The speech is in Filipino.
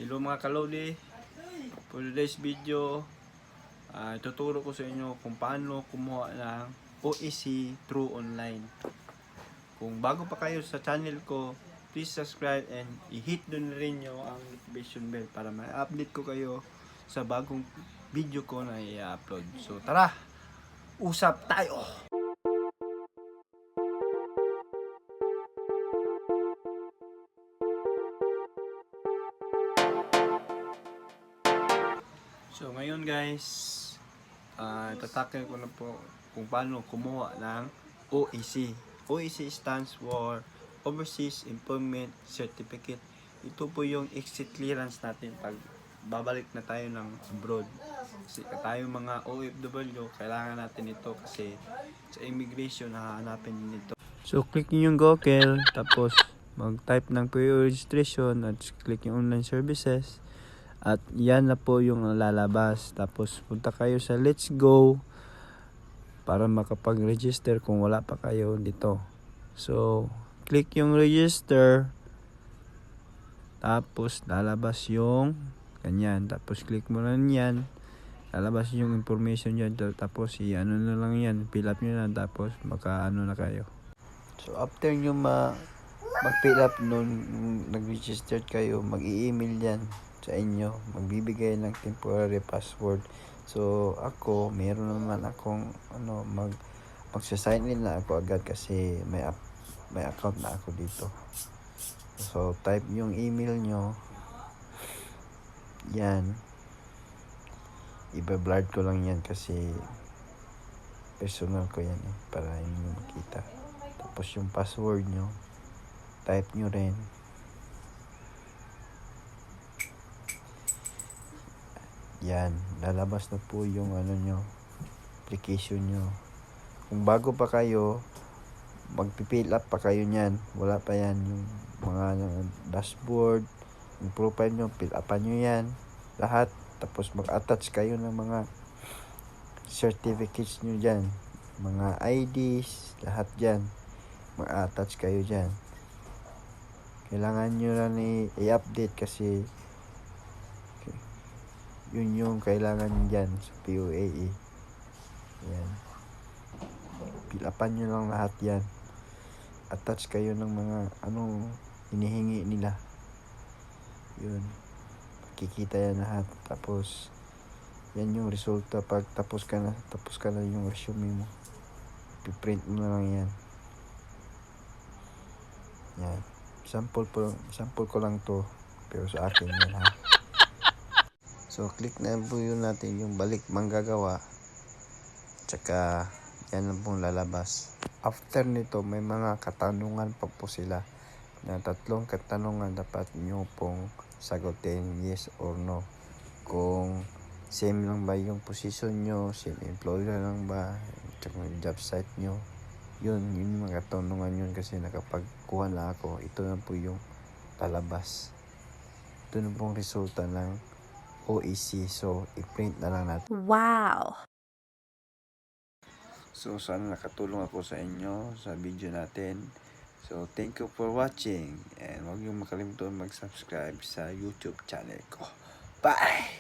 Hello mga kalodi, for today's video, tuturo ko sa inyo kung paano kumuha ng OEC through online. Kung bago pa kayo sa channel ko, please subscribe and i-hit doon rin nyo ang notification bell para ma-update ko kayo sa bagong video ko na i-upload. So tara, usap tayo! So ngayon guys, tatakil ko na po kung paano kumuha ng OEC. OEC stands for Overseas Employment Certificate. Ito po yung exit clearance natin pag babalik na tayo ng abroad. Kasi tayo mga OFW, kailangan natin ito kasi sa immigration hahanapin din ito. So click nyo yung Google, tapos mag-type ng pre-registration at click yung online services. At yan na po yung lalabas. Tapos punta kayo sa Let's Go para makapag-register kung wala pa kayo dito. So, click yung register. Tapos lalabas yung ganyan. Tapos click mo lang yan. Lalabas yung information dyan. Tapos i-ano na lang yan. Fill up nyo na. Tapos maka-ano na kayo. So, after nyo mag-fill up nun, nag-register kayo, mag-i-email yan sa inyo, magbibigay ng temporary password. So ako, meron naman akong magsa-sign in na ako agad kasi may account na ako dito. So type yung email nyo, yan, iba-blurred ko lang yan kasi personal ko yan para hindi nyo makita. Tapos yung password nyo, type nyo rin. Yan, lalabas na po yung application nyo. Kung bago pa kayo, magpipill up pa kayo nyan. Wala pa yan yung mga dashboard, yung profile nyo, fill upan nyo yan. Lahat. Tapos mag-attach kayo ng mga certificates nyo dyan. Mga IDs, lahat dyan. Mag-attach kayo dyan. Kailangan nyo lang i-update kasi yun yung kailangan dyan sa POAE. Yan. Fill upan nyo lang lahat yan. Attach kayo ng mga hinihingi nila. Yun. Makikita yan lahat. Tapos yan yung resulta pag tapos ka na yung resume mo. Piprint mo na lang yan. Yan. Sample ko lang to. Pero sa akin yan ha. So, click na po yun natin yung balik manggagawa. Tsaka, yan lang pong lalabas. After nito, may mga katanungan pa po sila. Na 3 katanungan dapat nyo pong sagutin, yes or no. Kung same lang ba yung position nyo, same employer lang ba, tsaka yung job site nyo. Yun yung mga katanungan yun kasi nakapagkuha na ako. Ito na po yung lalabas. Ito na pong resulta ng OEC. So, i-print na lang natin. Wow! So, sana nakatulong ako sa inyo sa video natin. So, thank you for watching. And huwag niyo makalimutan mag-subscribe sa YouTube channel ko. Bye!